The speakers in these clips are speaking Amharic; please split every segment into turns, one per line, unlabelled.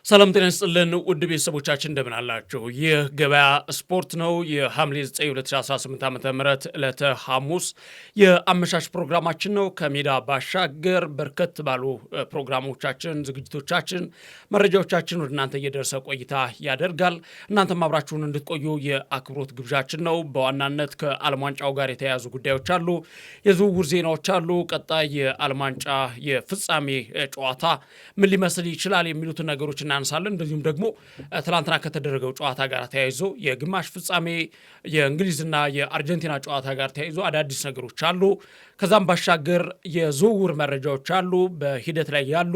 ሰላም ጤና ይስጥልን ውድ ቤተሰቦቻችን እንደምን አላችሁ? ይህ ገበያ ስፖርት ነው። የሐምሌ 9 2018 ዓ.ም ዕለተ ሐሙስ የአመሻሽ ፕሮግራማችን ነው። ከሜዳ ባሻገር በርከት ባሉ ፕሮግራሞቻችን፣ ዝግጅቶቻችን፣ መረጃዎቻችን ወደ እናንተ እየደረሰ ቆይታ ያደርጋል። እናንተም አብራችሁን እንድትቆዩ የአክብሮት ግብዣችን ነው። በዋናነት ከዓለም ዋንጫው ጋር የተያያዙ ጉዳዮች አሉ፣ የዝውውር ዜናዎች አሉ፣ ቀጣይ የዓለም ዋንጫ የፍጻሜ ጨዋታ ምን ሊመስል ይችላል የሚሉትን ነገሮች እናነሳለን። እንደዚሁም ደግሞ ትላንትና ከተደረገው ጨዋታ ጋር ተያይዞ የግማሽ ፍጻሜ የእንግሊዝና የአርጀንቲና ጨዋታ ጋር ተያይዞ አዳዲስ ነገሮች አሉ። ከዛም ባሻገር የዝውውር መረጃዎች አሉ፣ በሂደት ላይ ያሉ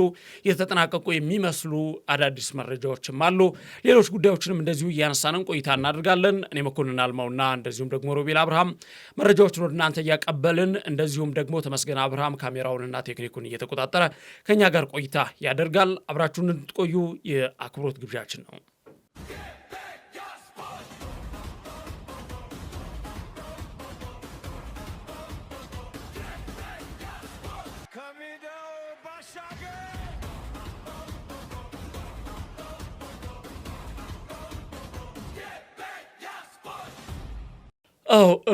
የተጠናቀቁ የሚመስሉ አዳዲስ መረጃዎችም አሉ። ሌሎች ጉዳዮችንም እንደዚሁ እያነሳንን ቆይታ እናደርጋለን። እኔ መኮንን አልማውና እንደዚሁም ደግሞ ሮቤል አብርሃም መረጃዎችን ወደ እናንተ እያቀበልን፣ እንደዚሁም ደግሞ ተመስገን አብርሃም ካሜራውንና ቴክኒኩን እየተቆጣጠረ ከኛ ጋር ቆይታ ያደርጋል። አብራችሁን እንድትቆዩ የአክብሮት ግብዣችን ነው።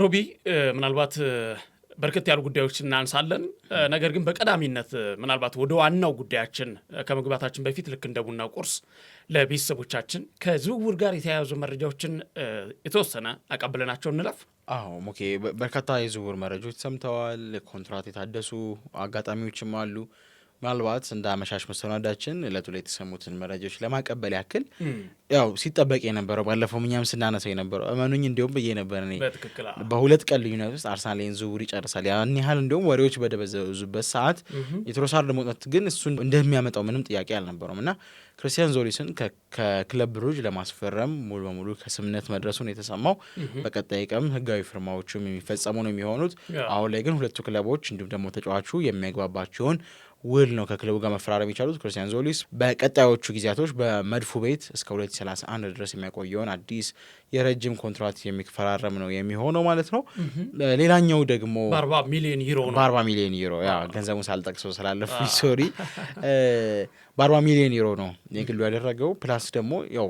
ሮቢ ምናልባት በርከት ያሉ ጉዳዮች እናንሳለን። ነገር ግን በቀዳሚነት ምናልባት ወደ ዋናው ጉዳያችን ከመግባታችን በፊት ልክ እንደ ቡና ቁርስ ለቤተሰቦቻችን ከዝውውር ጋር የተያያዙ መረጃዎችን የተወሰነ አቀብለናቸው እንለፍ።
ኦኬ። በርካታ የዝውውር መረጃዎች ሰምተዋል። ኮንትራት የታደሱ አጋጣሚዎችም አሉ። ምናልባት እንደ አመሻሽ መሰናዳችን እለቱ ላይ የተሰሙትን መረጃዎች ለማቀበል ያክል ያው ሲጠበቅ የነበረው ባለፈው እኛም ስናነሳ የነበረው እመኑኝ እንዲሁም ብዬ ነበር እኔ በሁለት ቀን ልዩነት ውስጥ አርሰናል ዝውውር ይጨርሳል ያን ያህል እንዲሁም ወሬዎች በደበዘዙበት ሰዓት የትሮሳርድ መውጣት ግን እሱን እንደሚያመጣው ምንም ጥያቄ አልነበረውም እና ክርስቲያን ዞሊስን ከክለብ ብሩጅ ለማስፈረም ሙሉ በሙሉ ከስምነት መድረሱን የተሰማው በቀጣይ ቀን ህጋዊ ፍርማዎቹም የሚፈጸሙ ነው የሚሆኑት። አሁን ላይ ግን ሁለቱ ክለቦች እንዲሁም ደግሞ ተጫዋቹ የሚያግባባቸውን ውል ነው ከክለቡ ጋር መፈራረም የቻሉት። ክርስቲያን ዞሊስ በቀጣዮቹ ጊዜያቶች በመድፉ ቤት እስከ 2031 ድረስ የሚያቆየውን አዲስ የረጅም ኮንትራት የሚፈራረም ነው የሚሆነው ማለት ነው። ሌላኛው ደግሞ
በ40 ሚሊዮን ዩሮ ነው።
በ40 ሚሊዮን ዩሮ ገንዘቡን ሳልጠቅሰው ስላለፉ ሶሪ በ40 ሚሊዮን ዩሮ ነው የግሉ ያደረገው። ፕላስ ደግሞ ያው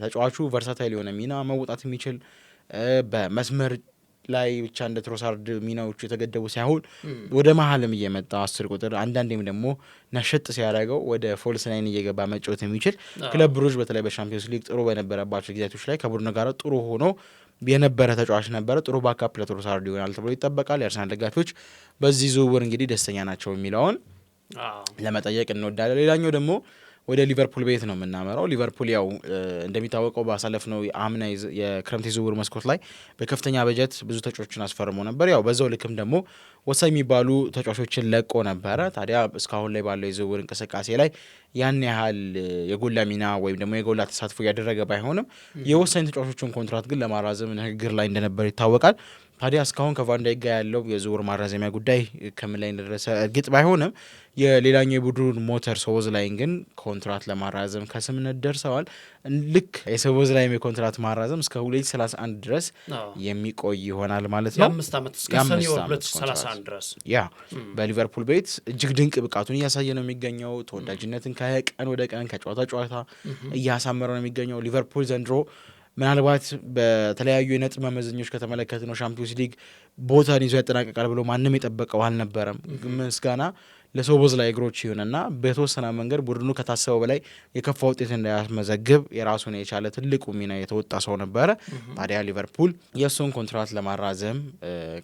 ተጫዋቹ ቨርሳታይል የሆነ ሚና መውጣት የሚችል በመስመር ላይ ብቻ እንደ ትሮሳርድ ሚናዎቹ የተገደቡ ሳይሆን ወደ መሀልም እየመጣ 10 ቁጥር አንዳንዴም ደግሞ ነሸጥ ሲያደርገው ወደ ፎልስ ናይን እየገባ መጫወት የሚችል ክለብ ብሩጅ በተለይ በሻምፒዮንስ ሊግ ጥሩ በነበረባቸው ጊዜያቶች ላይ ከቡድኑ ጋር ጥሩ ሆኖ የነበረ ተጫዋች ነበረ። ጥሩ ባካፕ ለትሮሳርድ ይሆናል ተብሎ ይጠበቃል። የአርሰናል ደጋፊዎች በዚህ ዝውውር እንግዲህ ደስተኛ ናቸው የሚለውን ለመጠየቅ እንወዳለን። ሌላኛው ደግሞ ወደ ሊቨርፑል ቤት ነው የምናመራው። ሊቨርፑል ያው እንደሚታወቀው ባሳለፍነው አምና የክረምት የዝውውር መስኮት ላይ በከፍተኛ በጀት ብዙ ተጫዋቾችን አስፈርሞ ነበር። ያው በዛው ልክም ደግሞ ወሳኝ የሚባሉ ተጫዋቾችን ለቆ ነበረ። ታዲያ እስካሁን ላይ ባለው የዝውውር እንቅስቃሴ ላይ ያን ያህል የጎላ ሚና ወይም ደግሞ የጎላ ተሳትፎ እያደረገ ባይሆንም የወሳኝ ተጫዋቾችን ኮንትራት ግን ለማራዘም ንግግር ላይ እንደነበር ይታወቃል። ታዲያ እስካሁን ከቫንዳይክ ጋር ያለው የዝውውር ማራዘሚያ ጉዳይ ከምን ላይ እንደደረሰ እርግጥ ባይሆንም የሌላኛው የቡድን ሞተር ሶቦዝላይን ግን ኮንትራት ለማራዘም ከስምነት ደርሰዋል። ልክ የሶቦዝላይን የኮንትራት ማራዘም እስከ 2031 ድረስ የሚቆይ ይሆናል ማለት ነው።
የ5 ዓመት እስከ ሰኔ 2031 ድረስ
በሊቨርፑል ቤት እጅግ ድንቅ ብቃቱን እያሳየ ነው የሚገኘው። ተወዳጅነትን ከቀን ወደ ቀን ከጨዋታ እያሳመረ ነው የሚገኘው። ሊቨርፑል ዘንድሮ ምናልባት በተለያዩ የነጥብ መመዘኞች ከተመለከት ነው ሻምፒዮንስ ሊግ ቦታን ይዞ ያጠናቀቃል ብሎ ማንም የጠበቀው አልነበረም። ምስጋና ለሶቦዝላይ እግሮች ይሁንና በተወሰነ መንገድ ቡድኑ ከታሰበው በላይ የከፋ ውጤት እንዳያስመዘግብ የራሱን የቻለ ትልቁ ሚና የተወጣ ሰው ነበረ። ታዲያ ሊቨርፑል የእሱን ኮንትራት ለማራዘም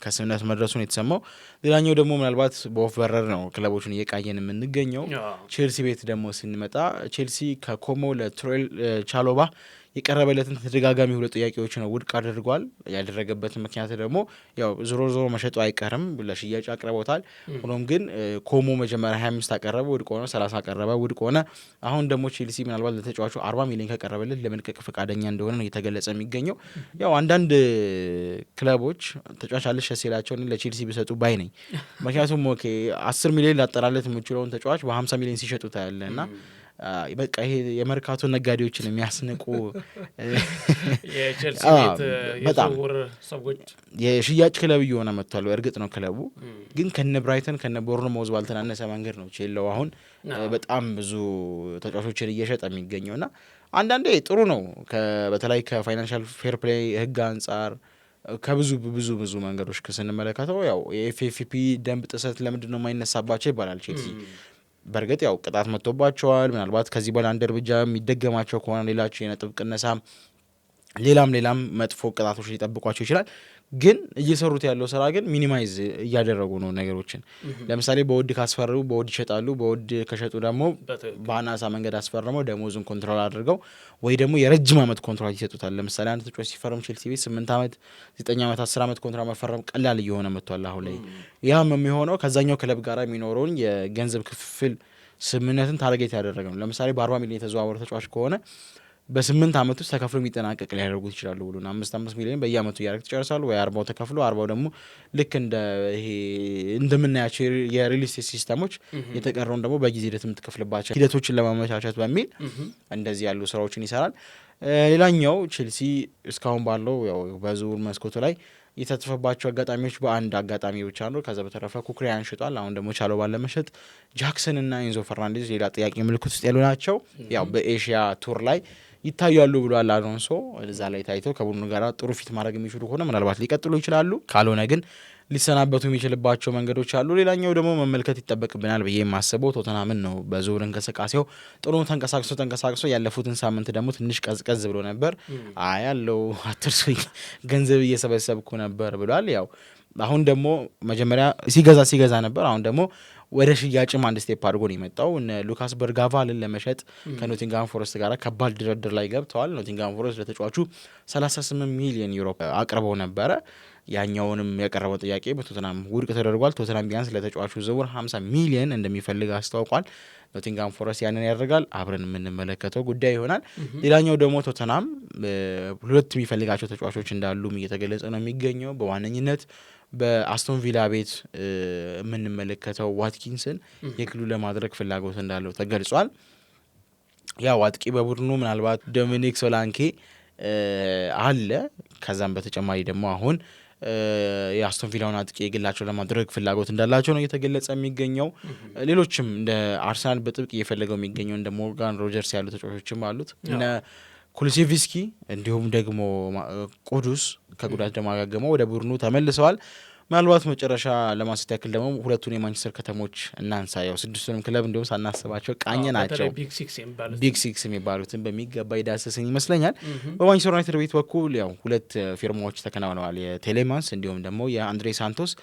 ከስምነት መድረሱን የተሰማው። ሌላኛው ደግሞ ምናልባት በወፍ በረር ነው ክለቦችን እየቃየን የምንገኘው። ቼልሲ ቤት ደግሞ ስንመጣ ቼልሲ ከኮሞ ለትሮል ቻሎባ የቀረበለትን ተደጋጋሚ ሁለት ጥያቄዎች ነው ውድቅ አድርጓል። ያደረገበት ምክንያት ደግሞ ያው ዞሮ መሸጡ አይቀርም ለሽያጭ አቅርቦታል። ሆኖም ግን ኮሞ መጀመሪያ 25 አቀረበ ውድቅ ሆነ፣ 30 አቀረበ ውድቅ ሆነ። አሁን ደግሞ ቼልሲ ምናልባት ለተጫዋቹ 40 ሚሊዮን ከቀረበለት ለመልቀቅ ፈቃደኛ እንደሆነ ነው እየተገለጸ የሚገኘው። ያው አንዳንድ ክለቦች ተጫዋች አለሽ ሲላቸው ለቼልሲ ቢሰጡ ባይ ነኝ። ምክንያቱም 10 ሚሊዮን ላጠራለት የምችለውን ተጫዋች በ50 ሚሊዮን ሲሸጡ ታያለና በቃ ይሄ የመርካቶ ነጋዴዎችን የሚያስንቁ
የቼልሲ ቤት የዝውውር ሰዎች
የሽያጭ ክለብ እየሆነ መጥቷል። እርግጥ ነው ክለቡ ግን ከነ ብራይተን ከነ ቦርንማውዝ ባልተናነሰ መንገድ ነው ቼልሲ አሁን በጣም ብዙ ተጫዋቾችን እየሸጠ የሚገኘውና አንዳንዴ ጥሩ ነው በተለይ ከፋይናንሻል ፌር ፕሌይ ህግ አንጻር ከብዙ ብዙ መንገዶች ስንመለከተው ያው የኤፍኤፍፒ ደንብ ጥሰት ለምንድን ነው የማይነሳባቸው ይባላል። ቼልሲ በእርግጥ ያው ቅጣት መጥቶባቸዋል። ምናልባት ከዚህ በኋላ አንድ እርምጃ የሚደገማቸው ከሆነ ሌላቸው የነጥብ ቅነሳ ሌላም መጥፎ ቅጣቶች ሊጠብቋቸው ይችላል። ግን እየሰሩት ያለው ስራ ግን ሚኒማይዝ እያደረጉ ነው ነገሮችን። ለምሳሌ በውድ ካስፈረሙ በውድ ይሸጣሉ። በውድ ከሸጡ ደግሞ በአናሳ መንገድ አስፈርመው ደሞዙን ኮንትሮል አድርገው ወይ ደግሞ የረጅም ዓመት ኮንትራት ይሰጡታል። ለምሳሌ አንድ ተጫዋች ሲፈርም ቼልሲ ቤት 8 ዓመት 9 ዓመት 10 ዓመት ኮንትራት መፈረም ቀላል እየሆነ መጥቷል አሁን ላይ። ያም የሚሆነው ከዛኛው ክለብ ጋር የሚኖረውን የገንዘብ ክፍል ስምምነትን ታርጌት ያደረገ ነው። ለምሳሌ በ40 ሚሊዮን የተዘዋወረ ተጫዋች ከሆነ በ8 ዓመት ውስጥ ተከፍሎ የሚጠናቀቅ ሊያደርጉት ይችላሉ ብሎ 5 ሚሊዮን በየአመቱ እያደረግ ትጨርሳሉ ወይ 40 ተከፍሎ 40 ደግሞ ልክ እንደ ይሄ እንደምናያቸው የሪል ስቴት ሲስተሞች የተቀረውን ደግሞ በጊዜ ሂደት የምትከፍልባቸው ሂደቶችን ለማመቻቸት በሚል እንደዚህ ያሉ ስራዎችን ይሰራል። ሌላኛው ቼልሲ እስካሁን ባለው ያው በዝውውር መስኮቱ ላይ የተተፈባቸው አጋጣሚዎች በአንድ አጋጣሚ ብቻ ነው። ከዛ በተረፈ ኩኩሬያን ሽጧል። አሁን ደግሞ ቻሎባ ለመሸጥ ጃክሰን እና ኤንዞ ፈርናንዴዝ ሌላ ጥያቄ ምልክት ውስጥ ያሉ ናቸው። ያው በኤሽያ ቱር ላይ ይታያሉ ብሏል አሎንሶ። እዛ ላይ ታይተው ከቡድኑ ጋር ጥሩ ፊት ማድረግ የሚችሉ ከሆነ ምናልባት ሊቀጥሉ ይችላሉ። ካልሆነ ግን ሊሰናበቱ የሚችልባቸው መንገዶች አሉ። ሌላኛው ደግሞ መመልከት ይጠበቅብናል ብዬ የማስበው ቶተናምን ነው። በዝውውር እንቅስቃሴው ጥሩ ተንቀሳቅሶ ያለፉትን ሳምንት ደግሞ ትንሽ ቀዝቀዝ ብሎ ነበር። ያለው አትርሱኝ ገንዘብ እየሰበሰብኩ ነበር ብሏል። ያው አሁን ደግሞ መጀመሪያ ሲገዛ ነበር። አሁን ደግሞ ወደ ሽያጭም አንድ ስቴፕ አድርጎ ነው የመጣው። ሉካስ በርጋቫልን ለመሸጥ ከኖቲንጋም ፎረስት ጋር ከባድ ድርድር ላይ ገብተዋል። ኖቲንጋም ፎረስት ለተጫዋቹ 38 ሚሊዮን ዩሮ አቅርበው ነበረ። ያኛውንም ያቀረበው ጥያቄ በቶተናም ውድቅ ተደርጓል። ቶተናም ቢያንስ ለተጫዋቹ ዝውውር 50 ሚሊዮን እንደሚፈልግ አስታውቋል። ኖቲንጋም ፎረስት ያንን ያደርጋል አብረን የምንመለከተው ጉዳይ ይሆናል። ሌላኛው ደግሞ ቶተናም ሁለት የሚፈልጋቸው ተጫዋቾች እንዳሉም እየተገለጸ ነው የሚገኘው። በዋነኝነት በአስቶን ቪላ ቤት የምንመለከተው ዋትኪንስን የክሉ ለማድረግ ፍላጎት እንዳለው ተገልጿል። ያው አጥቂ በቡድኑ ምናልባት ዶሚኒክ ሶላንኬ አለ። ከዛም በተጨማሪ ደግሞ አሁን የአስቶን ቪላውን አጥቂ የግላቸው ለማድረግ ፍላጎት እንዳላቸው ነው እየተገለጸ የሚገኘው። ሌሎችም እንደ አርሰናል በጥብቅ እየፈለገው የሚገኘው እንደ ሞርጋን ሮጀርስ ያሉ ተጫዋቾችም አሉት። እነ ኩሉሴቪስኪ እንዲሁም ደግሞ ቁዱስ ከጉዳት ደግሞ አገግመው ወደ ቡድኑ ተመልሰዋል። ምናልባት መጨረሻ ለማንሳት ያክል ደግሞ ሁለቱን የማንቸስተር ከተሞች እናንሳ። ያው ስድስቱንም ክለብ እንዲሁም ሳናስባቸው ቃኘ ናቸው። ቢግ ሲክስ የሚባሉትን በሚገባ የዳሰሰኝ ይመስለኛል። በማንቸስተር ዩናይትድ ቤት በኩል ያው ሁለት ፊርማዎች ተከናውነዋል። የቴሌማንስ እንዲሁም ደግሞ የአንድሬ ሳንቶስ።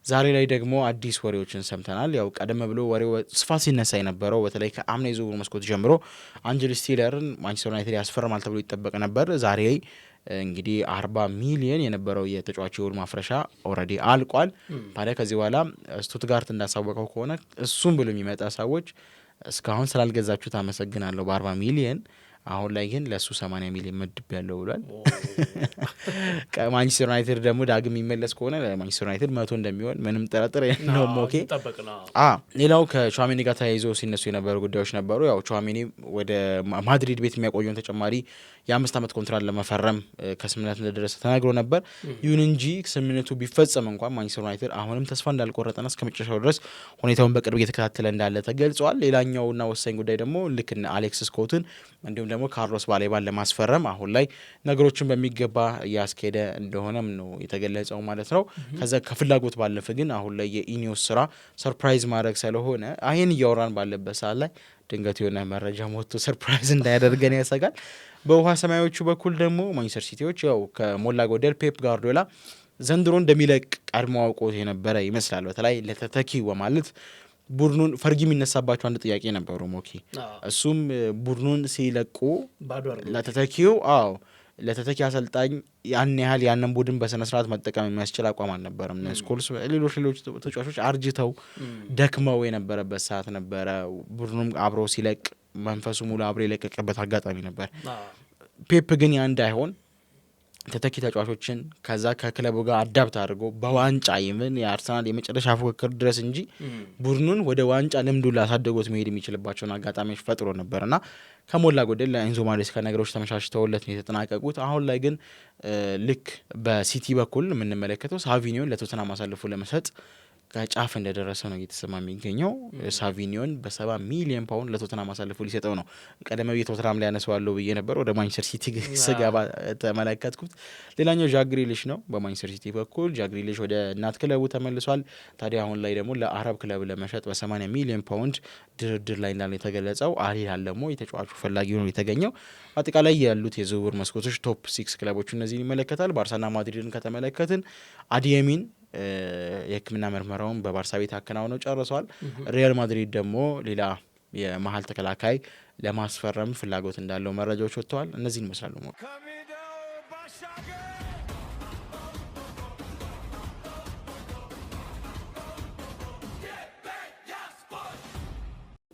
ዛሬ ላይ ደግሞ አዲስ ወሬዎችን ሰምተናል። ያው ቀደም ብሎ ወሬው ስፋት ሲነሳ የነበረው በተለይ ከአምና የዝውውር መስኮት ጀምሮ አንጀል ስቲለርን ማንቸስተር ዩናይትድ ያስፈርማል ተብሎ ይጠበቅ ነበር። ዛሬ እንግዲህ 40 ሚሊዮን የነበረው የተጫዋች የውል ማፍረሻ ኦልሬዲ አልቋል። ታዲያ ከዚህ በኋላ ስቱትጋርት እንዳሳወቀው ከሆነ እሱም ብሎ የሚመጣ ሰዎች እስካሁን ስላልገዛችሁት አመሰግናለሁ በ40 ሚሊዮን አሁን ላይ ግን ለሱ 80 ሚሊዮን መድብ ያለው ብሏል። ማንቸስተር ዩናይትድ ደግሞ ዳግም የሚመለስ ከሆነ ለማንቸስተር ዩናይትድ 100 እንደሚሆን ምንም ጥርጥር የለውም። ኦኬ ሌላው ከቹዋሜኒ ጋር ተያይዞ ሲነሱ የነበሩ ጉዳዮች ነበሩ። ያው ቹዋሜኒ ወደ ማድሪድ ቤት የሚያቆየውን ተጨማሪ የ5 ዓመት ኮንትራት ለመፈረም ከስምምነት እንደደረሰ ተናግሮ ነበር። ይሁን እንጂ ስምምነቱ ቢፈጸም እንኳን ማንቸስተር ዩናይትድ አሁንም ተስፋ እንዳልቆረጠና እስከ መጨረሻው ድረስ ሁኔታውን በቅርብ እየተከታተለ እንዳለ ተገልጿል። ሌላኛውና ወሳኝ ጉዳይ ደግሞ ልክ እነ አሌክስ ስኮትን እንዲሁም ደግሞ ካርሎስ ባሌባን ለማስፈረም አሁን ላይ ነገሮችን በሚገባ እያስኬደ እንደሆነም ነው የተገለጸው ማለት ነው። ከዛ ከፍላጎት ባለፈ ግን አሁን ላይ የኢኒዮስ ስራ ሰርፕራይዝ ማድረግ ስለሆነ ይህን እያወራን ባለበት ሰዓት ላይ ድንገት የሆነ መረጃ ሞቶ ሰርፕራይዝ እንዳያደርገን ያሰጋል። በውሃ ሰማዮቹ በኩል ደግሞ ማንቸስተር ሲቲዎች ያው ከሞላ ጎደል ፔፕ ጋርዲዮላ ዘንድሮ እንደሚለቅ ቀድሞ አውቆት የነበረ ይመስላል። በተለይ ለተተኪ ማለት ቡድኑን ፈርጊ የሚነሳባቸው አንድ ጥያቄ ነበሩ ሞኪ። እሱም ቡድኑን ሲለቁ ለተተኪው ለተተኪ አሰልጣኝ ያን ያህል ያንን ቡድን በስነስርዓት መጠቀም የሚያስችል አቋም አልነበረም። ስኮልስ ሌሎች ተጫዋቾች አርጅተው ደክመው የነበረበት ሰዓት ነበረ። ቡድኑም አብሮ ሲለቅ መንፈሱ ሙሉ አብሮ የለቀቀበት አጋጣሚ ነበር። ፔፕ ግን ያ እንዳይሆን ተተኪ ተጫዋቾችን ከዛ ከክለቡ ጋር አዳፕት አድርጎ በዋንጫ ይምን የአርሰናል የመጨረሻ ፉክክር ድረስ እንጂ ቡድኑን ወደ ዋንጫ ልምዱ ላሳደጎት መሄድ የሚችልባቸውን አጋጣሚዎች ፈጥሮ ነበርና ከሞላ ጎደል ለኤንዞ ማሬስካ ነገሮች ተመቻችተውለት ነው የተጠናቀቁት። አሁን ላይ ግን ልክ በሲቲ በኩል የምንመለከተው ሳቪኒዮን ለቶተንሃም አሳልፎ ለመሰጥ ከጫፍ እንደደረሰ ነው እየተሰማ የሚገኘው። ሳቪኒዮን በ70 ሚሊዮን ፓውንድ ለቶተንሃም አሳልፎ ሊሰጠው ነው። ቀደም ብዬ ቶተንሃም ላይ ያነሳዋለሁ ብዬ ነበር፣ ወደ ማንቸስተር ሲቲ ስገባ ተመለከትኩት። ሌላኛው ጃክ ግሪሊሽ ነው። በማንቸስተር ሲቲ በኩል ጃክ ግሪሊሽ ወደ እናት ክለቡ ተመልሷል። ታዲያ አሁን ላይ ደግሞ ለአረብ ክለብ ለመሸጥ በ80 ሚሊዮን ፓውንድ ድርድር ላይ እንዳለ የተገለጸው። አልሂላል ደግሞ የተጫዋቹ ፈላጊ ነው የተገኘው። አጠቃላይ ያሉት የዝውውር መስኮቶች ቶፕ 6 ክለቦች እነዚህን ይመለከታል። ባርሳና ማድሪድን ከተመለከትን አዲየሚን የሕክምና ምርመራውን በባርሳ ቤት አከናውነው ጨርሰዋል። ሪያል ማድሪድ ደግሞ ሌላ የመሀል ተከላካይ ለማስፈረም ፍላጎት እንዳለው መረጃዎች ወጥተዋል። እነዚህን ይመስላሉ።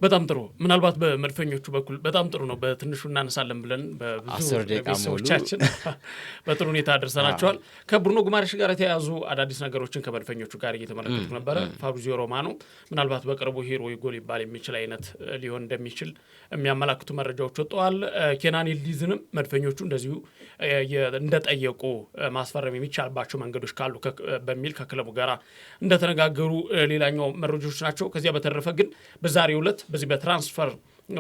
በጣም ጥሩ። ምናልባት በመድፈኞቹ በኩል በጣም ጥሩ ነው። በትንሹ እናነሳለን ብለን በብዙ ቤተሰቦቻችን በጥሩ ሁኔታ አድርሰናቸዋል። ከብሩኖ ጉማሬሽ ጋር የተያያዙ አዳዲስ ነገሮችን ከመድፈኞቹ ጋር እየተመለከቱ ነበረ። ፋብሪዚዮ ሮማኖ ምናልባት በቅርቡ ሂሮ ጎል ይባል የሚችል አይነት ሊሆን እንደሚችል የሚያመላክቱ መረጃዎች ወጥተዋል። ኬናን ይልዲዝንም መድፈኞቹ እንደዚሁ እንደጠየቁ ማስፈረም የሚቻልባቸው መንገዶች ካሉ በሚል ከክለቡ ጋር እንደተነጋገሩ ሌላኛው መረጃዎች ናቸው። ከዚያ በተረፈ ግን በዛሬው ዕለት በዚህ በትራንስፈር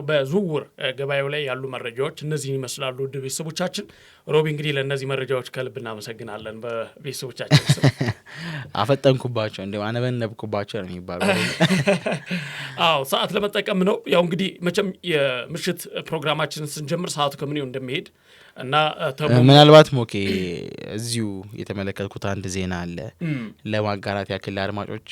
በዝውውር ገበያው ላይ ያሉ መረጃዎች እነዚህን ይመስላሉ። ውድ ቤተሰቦቻችን ሮቢ እንግዲህ ለእነዚህ መረጃዎች ከልብ እናመሰግናለን። በቤተሰቦቻችን ስም
አፈጠንኩባቸው እንደ አነበነብኩባቸው ነው የሚባለው።
አዎ ሰዓት ለመጠቀም ነው። ያው እንግዲህ መቼም የምሽት ፕሮግራማችንን ስንጀምር ሰዓቱ ከምን እንደሚሄድ እና
ምናልባት ሞኬ እዚሁ የተመለከትኩት አንድ ዜና አለ ለማጋራት ያክል አድማጮች።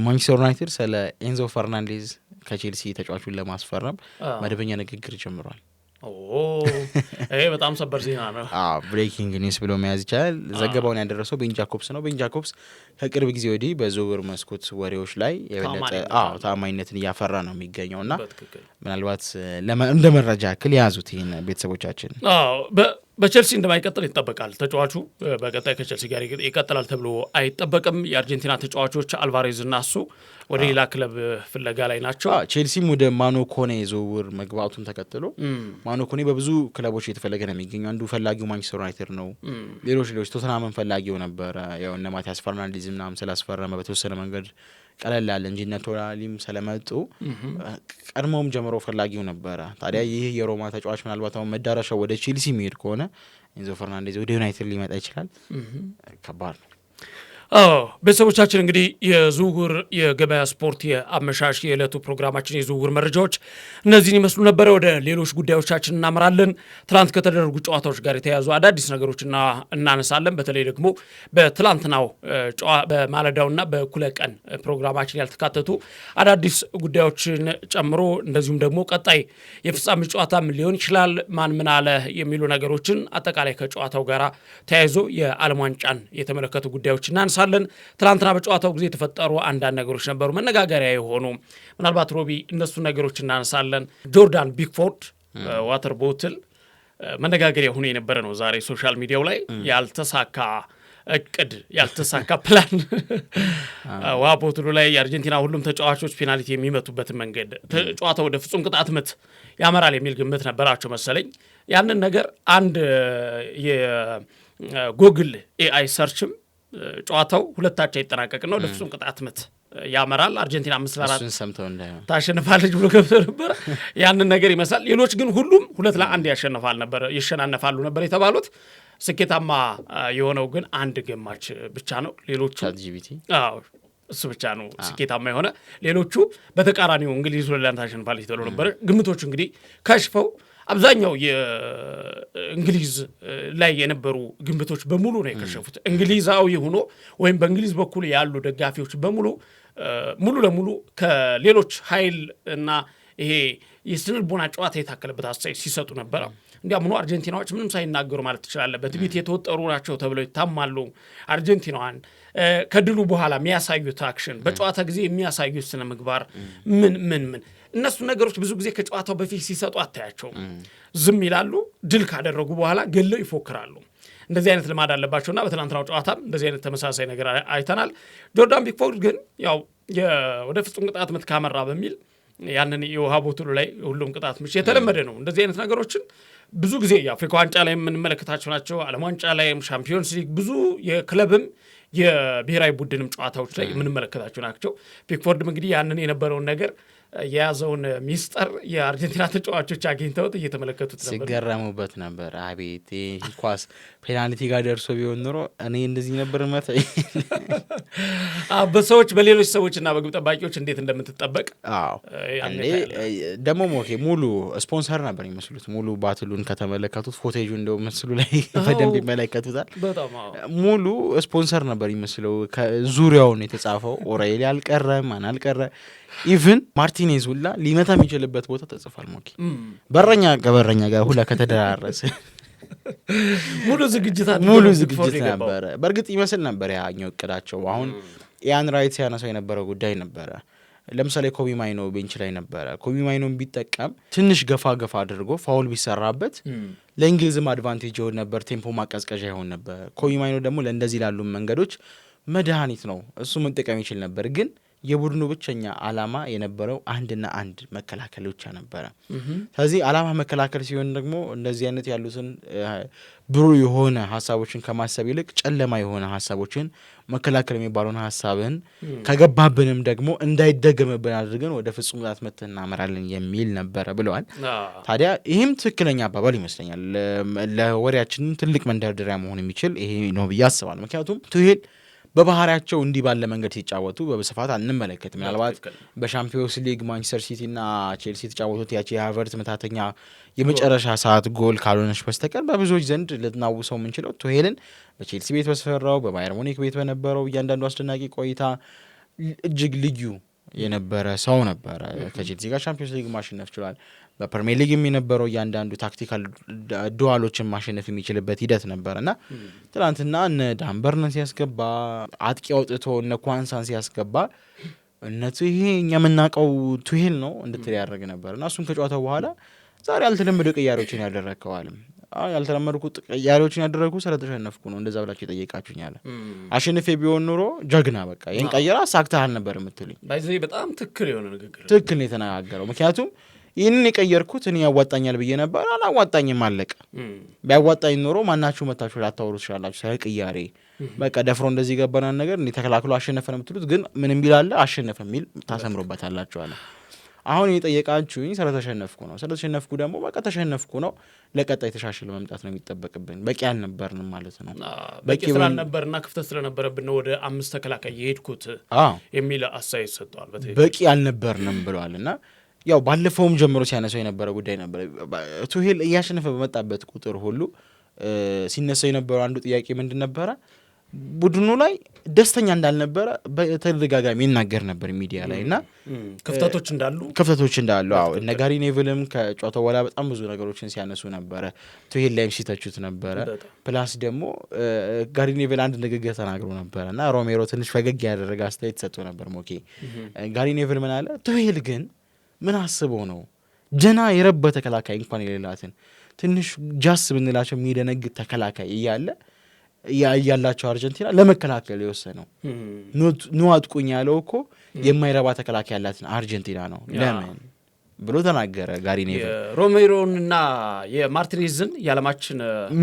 ማንቸስተር ዩናይትድ ስለ ኤንዞ ፈርናንዴዝ ከቼልሲ ተጫዋቹን ለማስፈረም መደበኛ ንግግር ጀምሯል።
ይሄ በጣም ሰበር ዜና ነው።
ብሬኪንግ ኒውስ ብሎ መያዝ ይቻላል። ዘገባውን ያደረሰው ቤን ጃኮብስ ነው። ቤን ጃኮብስ ከቅርብ ጊዜ ወዲህ በዝውውር መስኮት ወሬዎች ላይ የበለጠ ታማኝነትን እያፈራ ነው የሚገኘው እና ምናልባት እንደ መረጃ ያክል የያዙት ይህን ቤተሰቦቻችን
በቼልሲ እንደማይቀጥል ይጠበቃል። ተጫዋቹ በቀጣይ ከቼልሲ ጋር ይቀጥላል ተብሎ አይጠበቅም። የአርጀንቲና ተጫዋቾች አልቫሬዝ እና እሱ ወደ ሌላ ክለብ ፍለጋ ላይ ናቸው።
ቼልሲም ወደ ማኖኮኔ ዝውውር መግባቱን ተከትሎ ማኖኮኔ በብዙ ክለቦች እየተፈለገ ነው የሚገኘው። አንዱ ፈላጊው ማንቸስተር ዩናይትድ ነው። ሌሎች ቶተንሃምን ፈላጊው ነበረ። ያው እነ ማቲያስ ፈርናንዴዝ ምናምን ስላስፈረመ በተወሰነ መንገድ ቀለል ያለ እንጂ እነ ቶራሊም ስለመጡ ቀድሞውም ጀምሮ ፈላጊው ነበረ። ታዲያ ይህ የሮማ ተጫዋች ምናልባት አሁን መዳረሻው ወደ ቼልሲ የሚሄድ ከሆነ ኤንዞ ፈርናንዴዝ ወደ ዩናይትድ ሊመጣ ይችላል። ከባድ ነው።
ቤተሰቦቻችን እንግዲህ የዝውውር የገበያ ስፖርት የአመሻሽ የዕለቱ ፕሮግራማችን የዝውውር መረጃዎች እነዚህን ይመስሉ ነበረ። ወደ ሌሎች ጉዳዮቻችን እናምራለን። ትናንት ከተደረጉ ጨዋታዎች ጋር የተያዙ አዳዲስ ነገሮች እናነሳለን። በተለይ ደግሞ በትላንትናው በማለዳውና በኩለ ቀን ፕሮግራማችን ያልተካተቱ አዳዲስ ጉዳዮችን ጨምሮ እንደዚሁም ደግሞ ቀጣይ የፍጻሜ ጨዋታም ሊሆን ይችላል ማን ምን አለ የሚሉ ነገሮችን አጠቃላይ ከጨዋታው ጋር ተያይዞ የዓለም ዋንጫን የተመለከቱ ጉዳዮች እናነሳለን። ትላንትና በጨዋታው ጊዜ የተፈጠሩ አንዳንድ ነገሮች ነበሩ መነጋገሪያ የሆኑ ምናልባት ሮቢ እነሱ ነገሮች እናነሳለን። ጆርዳን ቢግፎርድ ዋተር ቦትል መነጋገሪያ ሆኖ የነበረ ነው። ዛሬ ሶሻል ሚዲያው ላይ ያልተሳካ እቅድ ያልተሳካ ፕላን ውሃ ቦትሉ ላይ የአርጀንቲና ሁሉም ተጫዋቾች ፔናልቲ የሚመቱበትን መንገድ ጨዋታው ወደ ፍጹም ቅጣት ምት ያመራል የሚል ግምት ነበራቸው መሰለኝ። ያንን ነገር አንድ የጎግል ኤአይ ሰርችም ጨዋታው ሁለታቸው ይጠናቀቅና ወደ ፍጹም ቅጣት ምት ያመራል አርጀንቲና 5-4 ታሸንፋለች ብሎ ገብቶ ነበር። ያንን ነገር ይመስላል። ሌሎች ግን ሁሉም 2-1 ይሸናነፋሉ ነበር የተባሉት። ስኬታማ የሆነው ግን አንድ ገማች ብቻ ነው። ሌሎቹ እሱ ብቻ ነው ስኬታማ የሆነ። ሌሎቹ በተቃራኒው እንግሊዝ 2-1 ታሸንፋለች ተብሎ ነበር። ግምቶቹ እንግዲህ ከሽፈው አብዛኛው የእንግሊዝ ላይ የነበሩ ግምቶች በሙሉ ነው የከሸፉት። እንግሊዛዊ ሆኖ ወይም በእንግሊዝ በኩል ያሉ ደጋፊዎች በሙሉ ሙሉ ለሙሉ ከሌሎች ኃይል እና ይሄ የስነልቦና ጨዋታ የታከለበት አስተያየት ሲሰጡ ነበር። እንዲያውም አርጀንቲናዎች ምንም ሳይናገሩ ማለት ትችላለህ በትዕቢት የተወጠሩ ናቸው ተብለው ይታማሉ። አርጀንቲናዋን ከድሉ በኋላ የሚያሳዩት አክሽን፣ በጨዋታ ጊዜ የሚያሳዩት ስነ ምግባር ምን እነሱ ነገሮች ብዙ ጊዜ ከጨዋታው በፊት ሲሰጡ አታያቸውም። ዝም ይላሉ። ድል ካደረጉ በኋላ ገለው ይፎክራሉ። እንደዚህ አይነት ልማድ አለባቸውና በትናንትናው ጨዋታም እንደዚህ አይነት ተመሳሳይ ነገር አይተናል። ጆርዳን ፒክፎርድ ግን ያው ወደ ፍጹም ቅጣት ምት ካመራ በሚል ያንን የውሃ ቦትሉ ላይ ሁሉም ቅጣት ምት የተለመደ ነው። እንደዚህ አይነት ነገሮችን ብዙ ጊዜ የአፍሪካ ዋንጫ ላይ የምንመለከታቸው ናቸው። ዓለም ዋንጫ ላይም ሻምፒዮንስ ሊግ ብዙ የክለብም የብሔራዊ ቡድንም ጨዋታዎች ላይ የምንመለከታቸው ናቸው። ፒክፎርድም እንግዲህ ያንን የነበረውን ነገር የያዘውን ሚስጥር የአርጀንቲና ተጫዋቾች አግኝተውት እየተመለከቱት ነበር፣
ሲገረሙበት ነበር። አቤት ኳስ ፔናልቲ ጋር ደርሶ ቢሆን ኖሮ እኔ እንደዚህ ነበር መታ
በሰዎች በሌሎች ሰዎችና በግብ ጠባቂዎች እንዴት እንደምትጠበቅ።
ደግሞ ሞኬ ሙሉ ስፖንሰር ነበር የሚመስሉት። ሙሉ ባትሉን ከተመለከቱት ፎቴጁ እንደው ምስሉ ላይ በደንብ ይመለከቱታል። ሙሉ ስፖንሰር ነበር የሚመስለው። ከዙሪያውን የተጻፈው ኦሬሊ አልቀረ ማን አልቀረ ኢቭን ማርቲኔዝ ሁላ ሊመታ የሚችልበት ቦታ ተጽፏል። ሞኬ በረኛ ከበረኛ ጋር ሁላ ከተደራረሰ
ሙሉ ዝግጅት
ነበረ። በእርግጥ ይመስል ነበር ያኛው እቅዳቸው። አሁን ኢያን ራይት ሲያነሳው የነበረው ጉዳይ ነበረ። ለምሳሌ ኮቢ ማይኖ ቤንች ላይ ነበረ። ኮቢ ማይኖን ቢጠቀም ትንሽ ገፋ አድርጎ ፋውል ቢሰራበት ለእንግሊዝም አድቫንቴጅ ይሆን ነበር፣ ቴምፖ ማቀዝቀዣ ይሆን ነበር። ኮቢ ማይኖ ደግሞ ለእንደዚህ ላሉ መንገዶች መድኃኒት ነው። እሱ መጠቀም ይችል ነበር ግን የቡድኑ ብቸኛ ዓላማ የነበረው አንድና አንድ መከላከል ብቻ ነበረ። ስለዚህ ዓላማ መከላከል ሲሆን ደግሞ እንደዚህ አይነት ያሉትን ብሩህ የሆነ ሀሳቦችን ከማሰብ ይልቅ ጨለማ የሆነ ሀሳቦችን መከላከል የሚባለውን ሀሳብን ከገባብንም ደግሞ እንዳይደገምብን አድርገን ወደ ፍጹም ቅጣት ምት እናመራለን የሚል ነበረ ብለዋል። ታዲያ ይህም ትክክለኛ አባባል ይመስለኛል። ለወሬያችን ትልቅ መንደርደሪያ መሆን የሚችል ይሄ ነው ብዬ አስባለሁ። ምክንያቱም ቱሄል በባህሪያቸው እንዲህ ባለ መንገድ ሲጫወቱ በስፋት አንመለከትም። ምናልባት በሻምፒዮንስ ሊግ ማንቸስተር ሲቲ እና ቼልሲ የተጫወቱት ያቺ የሃቨርት መታተኛ የመጨረሻ ሰዓት ጎል ካልሆነች በስተቀር በብዙዎች ዘንድ ልናውሰው የምንችለው ቱሄልን በቼልሲ ቤት በሰራው በባየር ሙኒክ ቤት በነበረው እያንዳንዱ አስደናቂ ቆይታ እጅግ ልዩ የነበረ ሰው ነበረ። ከቼልሲ ጋር ሻምፒዮንስ ሊግ ማሸነፍ ችሏል። በፕሪሚየር ሊግ የሚነበረው እያንዳንዱ ታክቲካል ዱዋሎችን ማሸነፍ የሚችልበት ሂደት ነበር እና ትናንትና እነ ዳንበርነን ሲያስገባ አጥቂ አውጥቶ እነ ኳንሳን ሲያስገባ እነቱ ይሄ እኛ የምናውቀው ቱሄል ነው እንድትል ያደረግ ነበር እና እሱም ከጨዋታው በኋላ ዛሬ ያልተለመዱ ቅያሬዎችን ያደረግከዋልም ያልተለመዱ ቅያሬዎችን ያደረጉ ስለተሸነፍኩ ነው እንደዛ ብላችሁ የጠየቃችሁኝ አለ። አሸንፌ ቢሆን ኑሮ ጀግና በቃ ይህን ቀይራ ሳክተሃል ነበር የምትሉኝ።
በጣም ትክክል የሆነ ንግግር
ትክክል ነው የተነጋገረው። ምክንያቱም ይህንን የቀየርኩት እኔ ያዋጣኛል ብዬ ነበር፣ አላዋጣኝም አለቀ። ቢያዋጣኝ ኖሮ ማናችሁ መታችሁ ላታወሩ ትችላላችሁ። ሳይ ቅያሬ በቃ ደፍሮ እንደዚህ ገባናን ነገር እንዴ ተከላክሎ አሸነፈ ነው የምትሉት፣ ግን ምንም ቢላለ አሸነፈ የሚል ታሰምሮበታላችሁ አለ። አሁን የጠየቃችሁኝ ስለተሸነፍኩ ነው። ስለተሸነፍኩ ደግሞ በቃ ተሸነፍኩ ነው። ለቀጣይ ተሻሽለ መምጣት ነው የሚጠበቅብን። በቂ አልነበርንም ማለት ነው።
በቂ ስላልነበርና ክፍተት ስለነበረብን ወደ 5 ተከላካይ የሄድኩት የሚል አስተያየት ሰጥተዋል።
በቂ አልነበርንም ብለዋል እና ያው ባለፈውም ጀምሮ ሲያነሳው የነበረ ጉዳይ ነበር። ቱሄል እያሸነፈ በመጣበት ቁጥር ሁሉ ሲነሳው የነበረው አንዱ ጥያቄ ምንድን ነበረ? ቡድኑ ላይ ደስተኛ እንዳልነበረ በተደጋጋሚ ይናገር ነበር ሚዲያ ላይ እና
ክፍተቶች እንዳሉ
እነ ጋሪ ኔቭልም ከጨዋታው በኋላ በጣም ብዙ ነገሮችን ሲያነሱ ነበረ። ቱሄል ላይም ሲተቹት ነበረ። ፕላስ ደግሞ ጋሪ ኔቭል አንድ ንግግር ተናግሮ ነበረ እና ሮሜሮ ትንሽ ፈገግ ያደረገ አስተያየት ሰጥቶ ነበር። ሞኬ ጋሪ ኔቭል ምን አለ? ቱሄል ግን ምን አስበው ነው ጀና የረባ ተከላካይ እንኳን የሌላትን ትንሽ ጃስ ብንላቸው የሚደነግጥ ተከላካይ እያላቸው አርጀንቲና ለመከላከል የወሰነው ኑ አጥቁኝ ያለው እኮ የማይረባ ተከላካይ ያላትን አርጀንቲና ነው ለምን ብሎ ተናገረ ጋሪ ኔቭል።
ሮሜሮንና የማርቲኔዝን የዓለማችን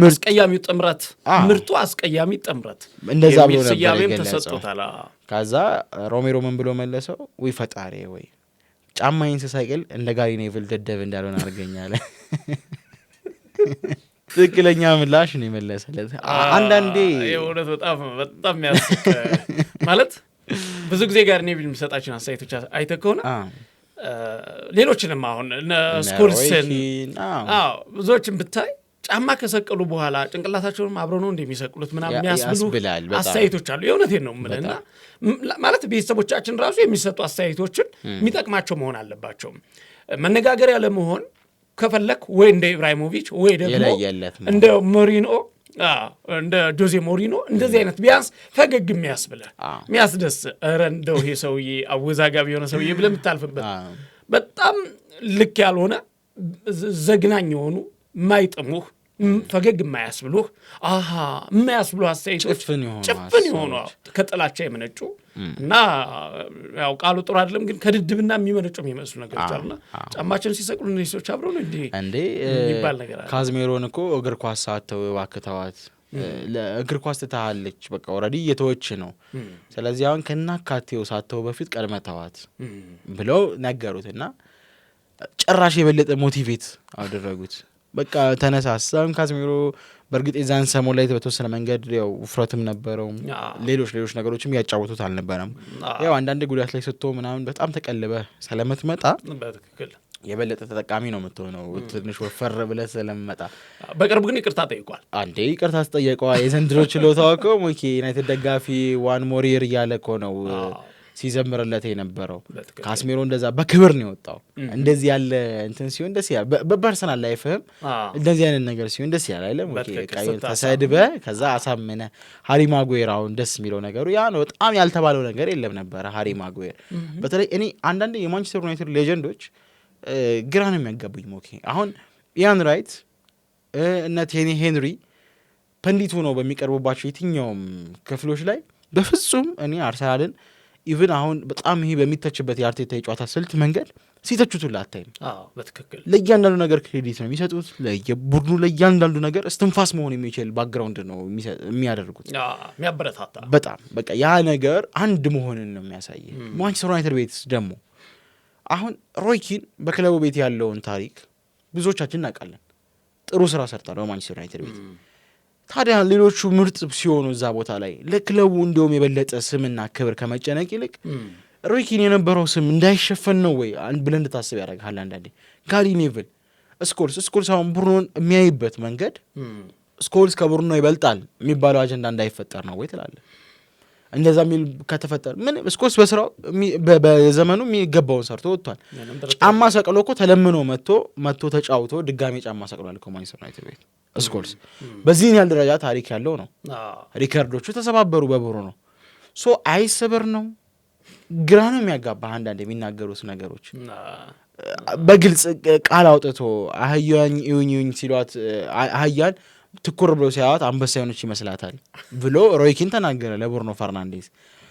አስቀያሚው ጥምረት ምርጡ አስቀያሚ ጥምረት
እንደዛ ብሎ ነበር
ስያሜም ተሰጥቶታል።
ከዛ ሮሜሮ ምን ብሎ መለሰው? ወይ ፈጣሪ ወይ ጫማዬን ስሰቅል እንደ ጋሪ ኔቭል ደደብ እንዳልሆነ አድርገኛለ። ትክክለኛ ምላሽ ነው የመለሰለት። አንዳንዴ
የእውነት በጣም ያስቅ ማለት ብዙ ጊዜ ጋሪ ኔቭል የሚሰጣችን አስተያየቶች አይተህ ከሆነ ሌሎችንም አሁን ስኮልስን ብዙዎችን ብታይ ጫማ ከሰቀሉ በኋላ ጭንቅላታቸውንም አብረው ነው እንደሚሰቅሉት ምናምን የሚያስብሉ አስተያየቶች አሉ። የእውነቴን ነው የምልህና ማለት ቤተሰቦቻችን ራሱ የሚሰጡ አስተያየቶችን የሚጠቅማቸው መሆን አለባቸው። መነጋገሪያ ለመሆን ከፈለክ ወይ እንደ ኢብራሂሞቪች ወይ ደግሞ እንደ ሞሪኖ እንደ ጆዜ ሞሪኖ እንደዚህ አይነት ቢያንስ ፈገግ የሚያስብልህ የሚያስደስ ኧረ እንደው ይሄ ሰውዬ አወዛጋቢ የሆነ ሰውዬ ብለህ የምታልፍበት በጣም ልክ ያልሆነ ዘግናኝ የሆኑ የማይጥሙህ ፈገግ የማያስብሉህ የማያስብሉህ አስተያየቶች ጭፍን የሆኑ ከጥላቻ የመነጩ እና ያው ቃሉ ጥሩ አይደለም ግን ከድድብና የሚመነጩ የሚመስሉ ነገሮች አሉና ጫማቸውን ሲሰቅሉ እነዚህ ሰዎች አብረው ነው እንዴ ይባል ነገር አለ።
ካዝሜሮን እኮ እግር ኳስ ሳተው ዋክተዋት ለእግር ኳስ ትታለች በቃ ኦሬዲ እየተወች ነው። ስለዚህ አሁን ከናካቴው ሳተው በፊት ቀድመተዋት ብለው ነገሩትና ጭራሽ የበለጠ ሞቲቬት አደረጉት። በቃ ተነሳሳም ካዝሜሮ በርግጥ የዛን ሰሞን ላይ በተወሰነ መንገድ ያው ውፍረትም ነበረው ሌሎች ነገሮችም ያጫወቱት አልነበረም። ያው አንዳንድ ጉዳት ላይ ስትቶ ምናምን በጣም ተቀልበ ስለምትመጣ በትክክል የበለጠ ተጠቃሚ ነው የምትሆነው ትንሽ ወፈር ብለህ ስለምመጣ።
በቅርብ ግን ይቅርታ ጠይቋል።
አንዴ ይቅርታ ተጠየቀዋል። የዘንድሮ ችሎታው እኮ ሞኬ ዩናይትድ ደጋፊ ዋን ሞሪየር እያለ እኮ ነው ሲዘምርለት የነበረው። ካስሜሮ እንደዛ በክብር ነው የወጣው። እንደዚህ ያለ እንትን ሲሆን ደስ ይላል። በፐርሰናል ላይፍህም እንደዚህ አይነት ነገር ሲሆን ደስ ይላል አይደለም? ቃዩን ተሰድበ ከዛ አሳመነ ሃሪ ማጉዌር። አሁን ደስ የሚለው ነገሩ ያ ነው። በጣም ያልተባለው ነገር የለም ነበረ ሃሪ ማጉዌር። በተለይ እኔ አንዳንድ የማንቸስተር ዩናይትድ ሌጀንዶች ግራ ነው የሚያጋቡኝ። ሞኬ አሁን ኢያን ራይት እና ቴኒ ሄንሪ ፐንዲቱ ነው በሚቀርቡባቸው የትኛውም ክፍሎች ላይ በፍጹም እኔ አርሰናልን ኢቭን አሁን በጣም ይሄ በሚተችበት የአርቴታ የጨዋታ ስልት መንገድ ሲተቹቱላ አታይም።
በትክክል
ለእያንዳንዱ ነገር ክሬዲት ነው የሚሰጡት። ለየቡድኑ ለእያንዳንዱ ነገር እስትንፋስ መሆን የሚችል ባክግራውንድ ነው የሚያደርጉት
የሚያበረታታ
በጣም በቃ ያ ነገር አንድ መሆንን ነው የሚያሳይ። ማንቸስተር ዩናይትድ ቤት ደግሞ አሁን ሮይ ኪን በክለቡ ቤት ያለውን ታሪክ ብዙዎቻችን እናውቃለን። ጥሩ ስራ ሰርቷል በማንቸስተር ዩናይትድ ቤት። ታዲያ ሌሎቹ ምርጥ ሲሆኑ እዛ ቦታ ላይ ለክለቡ እንዲሁም የበለጠ ስምና ክብር ከመጨነቅ ይልቅ ሮይ ኪን የነበረው ስም እንዳይሸፈን ነው ወይ ብለን እንድታስብ ያደርግሃል። አንዳንዴ ጋሪ ኔቭል ስኮልስ አሁን ቡርኖን የሚያይበት መንገድ ስኮልስ ከቡርኖ ይበልጣል የሚባለው አጀንዳ እንዳይፈጠር ነው ወይ ትላለህ? እንደዛ የሚል ከተፈጠረ ምን ስኮልስ በስራው በዘመኑ የሚገባውን ሰርቶ ወጥቷል። ጫማ ሰቅሎ እኮ ተለምኖ መጥቶ ተጫውቶ ድጋሜ ጫማ ሰቅሏል እኮ ማንቸስተር ዩናይትድ ቤት ስኮልስ። በዚህን ያህል ደረጃ ታሪክ ያለው ነው። ሪከርዶቹ ተሰባበሩ በቡርኖ ሶ አይሰበር ነው። ግራ ነው የሚያጋባ አንዳንድ የሚናገሩት ነገሮች። በግልጽ ቃል አውጥቶ አህያን ይሁኝ ሲሏት አህያን ትኩር ብሎ ሲያዋት አንበሳ የሆነች ይመስላታል ብሎ ሮይ ኪን ተናገረ ለቡርኖ ፈርናንዴዝ።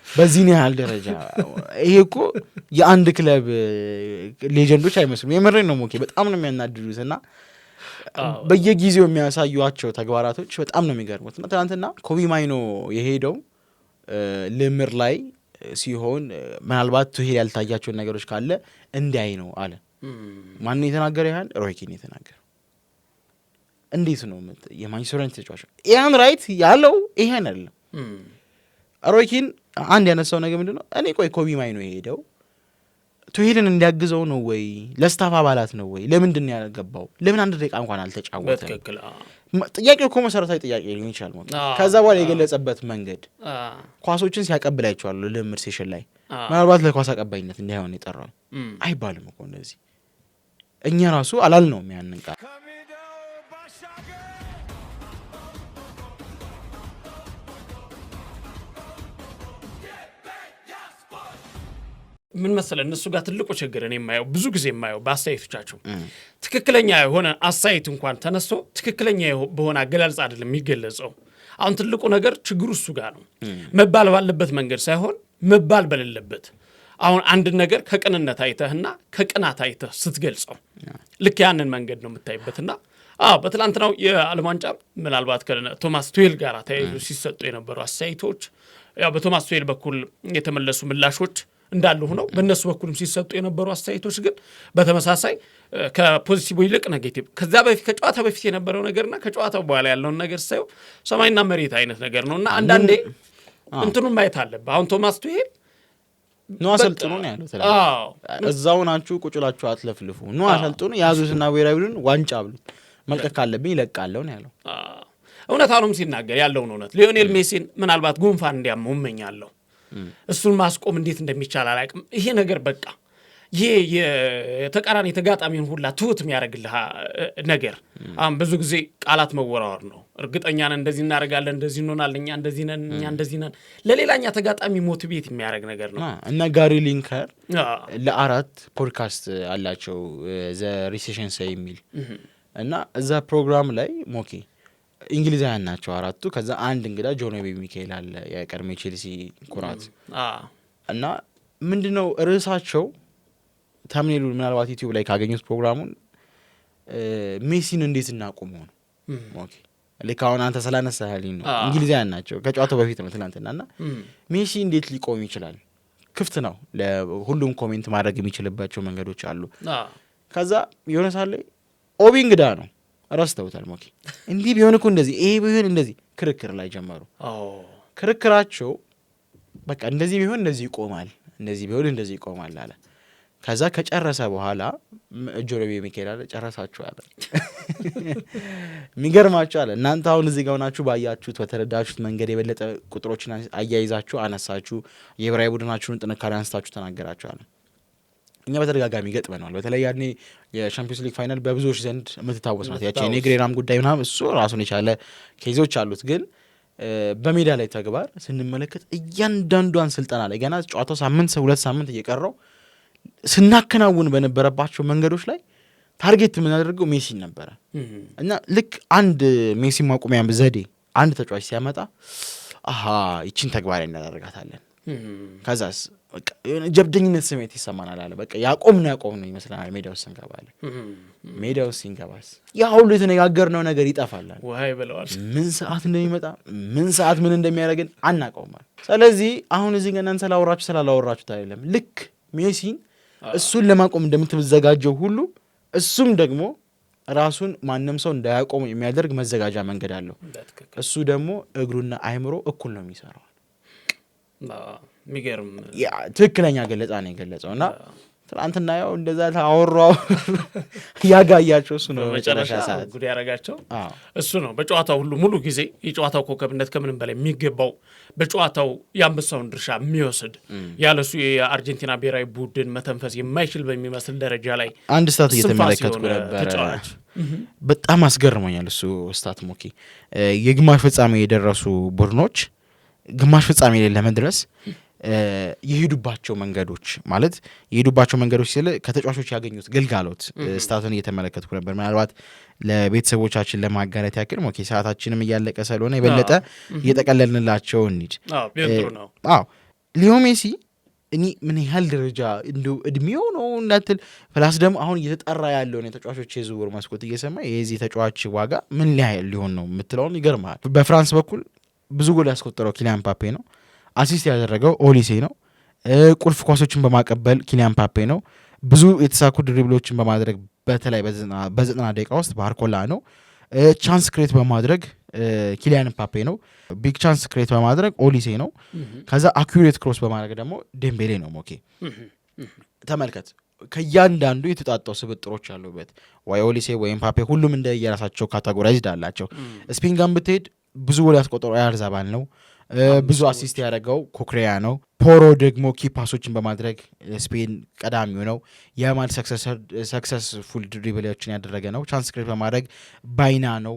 በዚህን ያህል ደረጃ ይሄ እኮ የአንድ ክለብ ሌጀንዶች አይመስሉም። የምሬን ነው ሞኬ በጣም ነው የሚያናድዱት እና በየጊዜው የሚያሳዩቸው ተግባራቶች በጣም ነው የሚገርሙት። እና ትናንትና ኮቢ ማይኖ የሄደው ልምር ላይ ሲሆን ምናልባት ቱሄል ያልታያቸውን ነገሮች ካለ እንዲያይ ነው አለ። ማን የተናገረ? ያህል ሮይ ኪን የተናገረ። እንዴት ነው የማንቸስተር ዩናይትድ ተጫዋች ኢያን ራይት ያለው ይሄን አይደለም። ሮይ ኪን አንድ ያነሳው ነገር ምንድነው? እኔ ቆይ ኮቢ ማይኖ የሄደው ቱሄልን እንዲያግዘው ነው ወይ ለስታፍ አባላት ነው ወይ ለምንድን ነው ያገባው? ለምን አንድ ደቂቃ እንኳን አልተጫወተም? ጥያቄው እኮ መሰረታዊ ጥያቄ ሊሆን ይችላል። ከዛ በኋላ የገለጸበት መንገድ ኳሶችን ሲያቀብል አይቼዋለሁ ልምድ ሴሽን ላይ። ምናልባት ለኳስ አቀባይነት እንዳይሆን የጠራው አይባልም እኮ እንደዚህ። እኛ ራሱ አላልነውም ያንን ቃል።
ምን መሰለህ እነሱ ጋር ትልቁ ችግር እኔ የማየው ብዙ ጊዜ የማየው በአስተያየቶቻቸው ትክክለኛ የሆነ አስተያየት እንኳን ተነስቶ ትክክለኛ በሆነ አገላለጽ አይደለም የሚገለጸው። አሁን ትልቁ ነገር ችግሩ እሱ ጋር ነው። መባል ባለበት መንገድ ሳይሆን መባል በሌለበት። አሁን አንድ ነገር ከቅንነት አይተህና ከቅናት አይተህ ስትገልጸው ልክ ያንን መንገድ ነው የምታይበትና በትላንትናው የዓለም ዋንጫ ምናልባት ከቶማስ ቱሄል ጋር ተያይዞ ሲሰጡ የነበሩ አስተያየቶች ያው በቶማስ ቱሄል በኩል የተመለሱ ምላሾች እንዳሉ ሆነው በእነሱ በኩልም ሲሰጡ የነበሩ አስተያየቶች ግን በተመሳሳይ ከፖዚቲቭ ይልቅ ኔጌቲቭ ከዛ በፊት ከጨዋታ በፊት የነበረው ነገርና ከጨዋታው በኋላ ያለውን ነገር ሳይው ሰማይና መሬት አይነት ነገር ነውና አንዳንዴ እንትኑን ማየት አለብህ። አሁን ቶማስ ቱሄል
ነው አሰልጥኑ ነው ያለው። እዛው ናችሁ ቁጭላችሁ አትለፍልፉ ነው አሰልጥኑ ያዙትና ብሔራዊ ቡድን ዋንጫ ብሉት መልቀቅ ካለብኝ ይለቃለሁ ነው ያለው።
እውነታውንም ሲናገር ያለውን እውነት ሊዮኔል ሜሲን ምናልባት ጉንፋን እንዲያመው እመኛለሁ። እሱን ማስቆም እንዴት እንደሚቻል አላውቅም። ይሄ ነገር በቃ ይሄ የተቃራኒ ተጋጣሚውን ሁላ ትሁት የሚያደርግልህ ነገር አሁን ብዙ ጊዜ ቃላት መወራወር ነው። እርግጠኛ ነን እንደዚህ እናደርጋለን፣ እንደዚህ እንሆናለን፣ እኛ እንደዚህ ነን፣ እኛ እንደዚህ ነን። ለሌላኛ ተጋጣሚ ሞቲቬት የሚያደርግ ነገር ነው።
እና ጋሪ ሊንከር ለ4 ፖድካስት አላቸው ዘ ሪሴሽን ሰይ የሚል እና እዛ ፕሮግራም ላይ ሞኬ እንግሊዛውያን ናቸው 4ቱ። ከዛ አንድ እንግዳ ጆን ኦቢ ሚካኤል አለ የቀድሞ ቼልሲ ኩራት እና ምንድነው ርዕሳቸው ታምኔሉ ምናልባት ዩቲዩብ ላይ ካገኙት ፕሮግራሙን ሜሲን እንዴት እናቆመው ነው። ኦኬ ለካውን አንተ ስላነሳህልኝ ነው። እንግሊዛውያን ናቸው ከጨዋታው በፊት ነው ትናንትናና ሜሲ እንዴት ሊቆም ይችላል? ክፍት ነው ለሁሉም ኮሜንት ማድረግ የሚችልባቸው መንገዶች አሉ። ከዛ የሆነ ሳለ ኦቢ እንግዳ ነው ረስተውታል። ሞኬ እንዲህ ቢሆን እኮ እንደዚህ ይሄ ቢሆን እንደዚህ ክርክር ላይ ጀመሩ። ክርክራቸው በቃ እንደዚህ ቢሆን እንደዚህ ይቆማል፣ እንደዚህ ቢሆን እንደዚህ ይቆማል አለ። ከዛ ከጨረሰ በኋላ ጆሮቤ ሚካኤል አለ ጨረሳችሁ አለ። የሚገርማችሁ አለ እናንተ አሁን እዚህ ጋር ሆናችሁ ባያችሁት በተረዳችሁት መንገድ የበለጠ ቁጥሮችን አያይዛችሁ አነሳችሁ፣ የብሔራዊ ቡድናችሁን ጥንካሬ አንስታችሁ ተናገራችሁ አለ። እኛ በተደጋጋሚ ገጥመናል። በተለይ ያኔ የቻምፒየንስ ሊግ ፋይናል በብዙዎች ዘንድ የምትታወስ ናት። ያቺ የኔግሬራም ጉዳይ ምናምን እሱ ራሱን የቻለ ኬዞች አሉት። ግን በሜዳ ላይ ተግባር ስንመለከት እያንዳንዷን ስልጠና ላይ ገና ጨዋታው ሳምንት 2 ሳምንት እየቀረው ስናከናውን በነበረባቸው መንገዶች ላይ ታርጌት የምናደርገው ሜሲን ነበረ እና ልክ አንድ ሜሲ ማቆሚያ ዘዴ አንድ ተጫዋች ሲያመጣ ይችን ተግባራዊ እናደርጋታለን። ከዛስ በቃ ጀብደኝነት ስሜት ይሰማናል አለ። በቃ ያቆም ነው ይመስላል ሜዳው ስንገባለን። ሜዳው ሲንገባስ ያ ሁሉ የተነጋገርነው ነገር ይጠፋል።
ወሃይ ብለዋል።
ምን ሰዓት እንደሚመጣ ምን ሰዓት ምን እንደሚያደርግን አናውቀውም። ስለዚህ አሁን እዚህ ገና ስላላወራችሁት አይደለም። ልክ ሜሲን እሱን ለማቆም እንደምትዘጋጀው ሁሉ እሱም ደግሞ ራሱን ማንም ሰው እንዳያቆም የሚያደርግ መዘጋጃ መንገድ አለው። እሱ ደግሞ እግሩና አይምሮ እኩል ነው የሚሰራው።
ሚገርም
ትክክለኛ ገለጻ ነው የገለጸውና ትናንትና ያው እንደዛ ታወራው ያጋያቸው እሱ ነው መጨረሻ ሰዓት
ጉድ ያረጋቸው እሱ ነው። በጨዋታው ሁሉ ሙሉ ጊዜ የጨዋታው ኮከብነት ከምንም በላይ የሚገባው በጨዋታው የአንበሳውን ድርሻ የሚወስድ ያለሱ የአርጀንቲና ብሔራዊ ቡድን መተንፈስ የማይችል በሚመስል ደረጃ ላይ
አንድ ስታት እየተመለከትኩ ነበር። በጣም አስገርሞኛል እሱ ስታት ሞኪ የግማሽ ፍጻሜ የደረሱ ቡድኖች ግማሽ ፍጻሜ ላይ ለመድረስ የሄዱባቸው መንገዶች ማለት የሄዱባቸው መንገዶች ሲል ከተጫዋቾች ያገኙት ግልጋሎት ስታቱን እየተመለከትኩ ነበር። ምናልባት ለቤተሰቦቻችን ለማጋራት ያክል ሞኬ ሰዓታችንም እያለቀ ስለሆነ የበለጠ እየጠቀለልንላቸው እንሂድ። ሊዮ ሜሲ እኔ ምን ያህል ደረጃ እንደው እድሜው ነው እንዳትል ፕላስ ደግሞ አሁን እየተጠራ ያለውን የተጫዋቾች የዝውውር መስኮት እየሰማ የዚህ ተጫዋች ዋጋ ምን ያህል ሊሆን ነው የምትለውን ይገርማል። በፍራንስ በኩል ብዙ ጎል ያስቆጠረው ኪሊያን ምባፔ ነው። አሲስት ያደረገው ኦሊሴ ነው። ቁልፍ ኳሶችን በማቀበል ኪሊያን ምባፔ ነው። ብዙ የተሳኩ ድሪብሎችን በማድረግ በተለይ በ90 ደቂቃ ውስጥ ባርኮላ ነው። ቻንስ ክሬት በማድረግ ኪሊያን ምባፔ ነው። ቢግ ቻንስ ክሬት በማድረግ ኦሊሴ ነው። ከዛ አኩሬት ክሮስ በማድረግ ደግሞ ዴምቤሌ ነው። ሞኬ ተመልከት፣ ከእያንዳንዱ የተጣጣው ስብጥሮች ያሉበት ወይ ኦሊሴ ወይ ምባፔ ሁሉም እንደ የራሳቸው ካታጎራይዝድ አላቸው። ስፔን ጋር ብትሄድ ብዙ ጎል ያስቆጠረው ያርዛባል ነው። ብዙ አሲስት ያደረገው ኮክሪያ ነው። ፖሮ ደግሞ ኪፓሶችን በማድረግ ስፔን ቀዳሚው ነው። የማል ሰክሰስፉል ድሪብሎችን ያደረገ ነው። ቻንስ ክሬት በማድረግ ባይና ነው።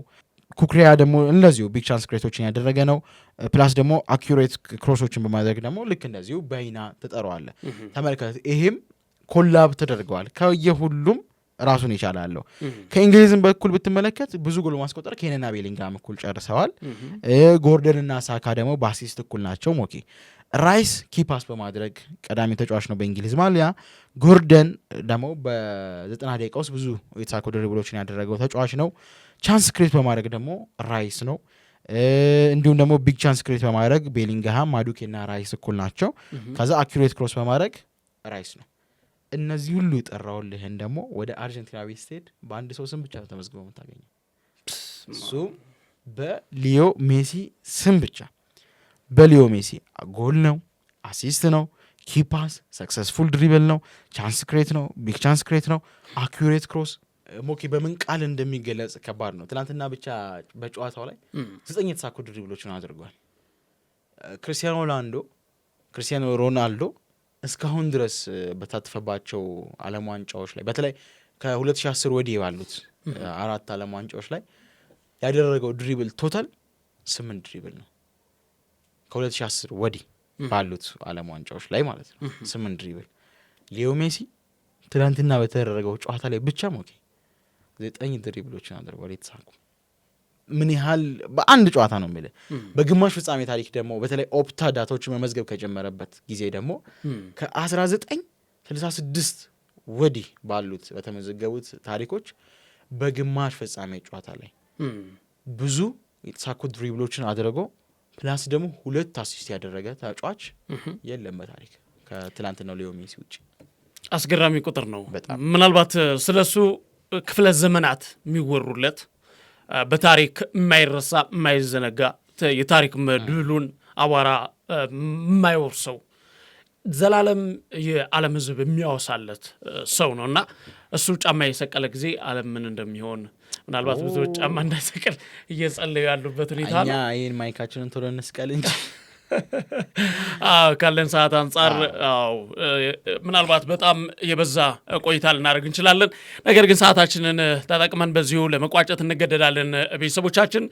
ኩክሪያ ደግሞ እንደዚሁ ቢግ ቻንስ ክሬቶችን ያደረገ ነው። ፕላስ ደግሞ አኩሬት ክሮሶችን በማድረግ ደግሞ ልክ እንደዚሁ ባይና ተጠሯል። ተመልከት፣ ይሄም ኮላብ ተደርገዋል ከየሁሉም ራሱን ይቻላለሁ። ከእንግሊዝም በኩል ብትመለከት ብዙ ጎል ማስቆጠር ኬንና ቤሊንጋም እኩል ጨርሰዋል። ጎርደንና ሳካ ደግሞ በአሲስት እኩል ናቸው። ሞኬ ራይስ ኪፓስ በማድረግ ቀዳሚ ተጫዋች ነው በእንግሊዝ ማሊያ። ጎርደን ደግሞ በ90 ደቂቃ ውስጥ ብዙ የተሳኩ ድሪብሎችን ያደረገው ተጫዋች ነው። ቻንስ ክሬት በማድረግ ደግሞ ራይስ ነው። እንዲሁም ደግሞ ቢግ ቻንስ ክሬት በማድረግ ቤሊንግሃም፣ ማዱኬና ራይስ እኩል ናቸው። ከዛ አኩሬት ክሮስ በማድረግ ራይስ ነው። እነዚህ ሁሉ የጠራውልህን ደግሞ ወደ አርጀንቲናዊ ስቴድ በአንድ ሰው ስም ብቻ ነው ተመዝግበው የምታገኘው። እሱም በሊዮ ሜሲ ስም ብቻ። በሊዮ ሜሲ ጎል ነው፣ አሲስት ነው፣ ኪፓስ፣ ሰክሰስፉል ድሪብል ነው፣ ቻንስ ክሬት ነው፣ ቢግ ቻንስ ክሬት ነው፣ አኩሬት ክሮስ። ሞኬ በምን ቃል እንደሚገለጽ ከባድ ነው። ትናንትና ብቻ በጨዋታው ላይ 9 የተሳኩ ድሪብሎችን አድርጓል። ክርስቲያኖ ሮናልዶ እስካሁን ድረስ በታተፈባቸው ዓለም ዋንጫዎች ላይ በተለይ ከ2010 ወዲህ ባሉት 4 ዓለም ዋንጫዎች ላይ ያደረገው ድሪብል ቶታል 8 ድሪብል ነው። ከ2010 ወዲህ ባሉት ዓለም ዋንጫዎች ላይ ማለት ነው 8 ድሪብል። ሊዮ ሜሲ ትናንትና በተደረገው ጨዋታ ላይ ብቻ 9 ድሪብሎችን አድርጓል የተሳኩ። ምን ያህል በአንድ ጨዋታ ነው የሚል በግማሽ ፍጻሜ ታሪክ ደግሞ በተለይ ኦፕታ ዳታዎችን መመዝገብ ከጀመረበት ጊዜ ደግሞ ከ1966 ወዲህ ባሉት በተመዘገቡት ታሪኮች በግማሽ ፍጻሜ ጨዋታ ላይ ብዙ የተሳኩ ድሪብሎችን አድርጎ ፕላስ ደግሞ 2 አሲስት ያደረገ ተጫዋች የለም በታሪክ ከትላንትናው ሊዮ ሜሲ ውጪ።
አስገራሚ ቁጥር ነው። ምናልባት ስለሱ ክፍለ ዘመናት የሚወሩለት በታሪክ የማይረሳ የማይዘነጋ የታሪክ መድሉን አቧራ የማይወርሰው ዘላለም የዓለም ሕዝብ የሚያወሳለት ሰው ነው እና እሱ ጫማ የሰቀለ ጊዜ ዓለም ምን እንደሚሆን ምናልባት ብዙዎች ጫማ እንዳይሰቀል እየጸለዩ ያሉበት ሁኔታ ነው።
እኛ ይህን ማይካችንን ቶሎ እንስቀል እንጂ
ካለን ሰዓት አንጻር ምናልባት በጣም የበዛ ቆይታ ልናደርግ እንችላለን። ነገር ግን ሰዓታችንን ተጠቅመን በዚሁ ለመቋጨት እንገደዳለን። ቤተሰቦቻችን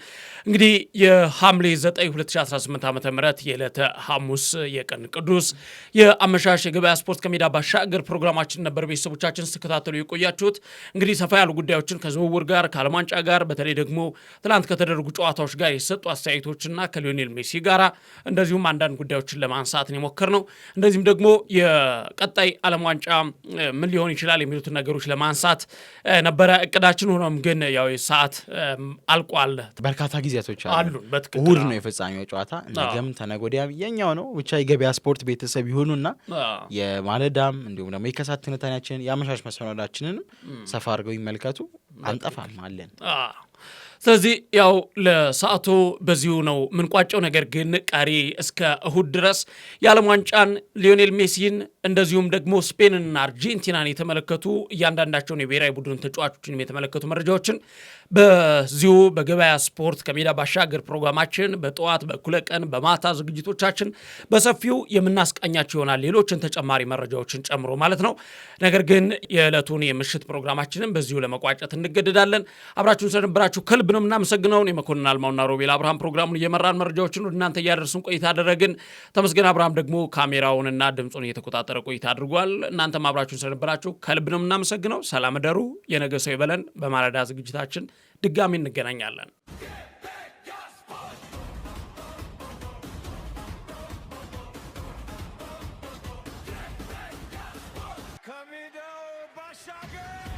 እንግዲህ የሐምሌ 9 2018 ዓ.ም የዕለተ ሐሙስ የቀን ቅዱስ የአመሻሽ የገበያ ስፖርት ከሜዳ ባሻገር ፕሮግራማችን ነበር ቤተሰቦቻችን ስትከታተሉ የቆያችሁት። እንግዲህ ሰፋ ያሉ ጉዳዮችን ከዝውውር ጋር ከዓለም ዋንጫ ጋር በተለይ ደግሞ ትናንት ከተደረጉ ጨዋታዎች ጋር የሰጡ አስተያየቶችና ከሊዮኔል ሜሲ ጋር እንደዚሁም አንዳንድ ጉዳዮችን ለማንሳት ነው የሞከርነው። እንደዚህም ደግሞ የቀጣይ ዓለም ዋንጫ ምን ሊሆን ይችላል የሚሉትን ነገሮች ለማንሳት ነበረ እቅዳችን። ሆኖም ግን ያው ሰዓት አልቋል።
በርካታ ጊዜያቶች
አሉ።
እሁድ ነው የፍጻሜው ጨዋታ። ነገም ተነገ ወዲያ የኛው ነው። ብቻ የገበያ ስፖርት ቤተሰብ ይሁኑና የማለዳም እንዲሁም ደግሞ የከሳት ትንታኔያችንን የአመሻሽ መሰናዳችንን ሰፋ አድርገው ይመልከቱ። አንጠፋም አለን።
ስለዚህ ያው ለሰዓቱ በዚሁ ነው ምንቋጨው። ነገር ግን ቀሪ እስከ እሁድ ድረስ የዓለም ዋንጫን ሊዮኔል ሜሲን እንደዚሁም ደግሞ ስፔንና አርጀንቲናን የተመለከቱ እያንዳንዳቸውን የብሔራዊ ቡድን ተጫዋቾችን የተመለከቱ መረጃዎችን በዚሁ በገበያ ስፖርት ከሜዳ ባሻገር ፕሮግራማችን በጠዋት በእኩለ ቀን በማታ ዝግጅቶቻችን በሰፊው የምናስቃኛቸው ይሆናል። ሌሎችን ተጨማሪ መረጃዎችን ጨምሮ ማለት ነው። ነገር ግን የዕለቱን የምሽት ፕሮግራማችንን በዚሁ ለመቋጨት እንገደዳለን። አብራችሁን ስለነበራችሁ ከልብ ነው የምናመሰግነው። የመኮንን አልማውና ሮቤል አብርሃም ፕሮግራሙን እየመራን መረጃዎችን ወደ እናንተ እያደረስን ቆይታ አደረግን። ተመስገን አብርሃም ደግሞ ካሜራውንና ድምፁን እየተቆጣጠረ ቆይታ አድርጓል። እናንተም አብራችሁን ስለነበራችሁ ከልብ ነው የምናመሰግነው። ሰላም ደሩ። የነገ ሰው ይበለን። በማለዳ ዝግጅታችን ድጋሚ እንገናኛለን። ከሜዳው ባሻገር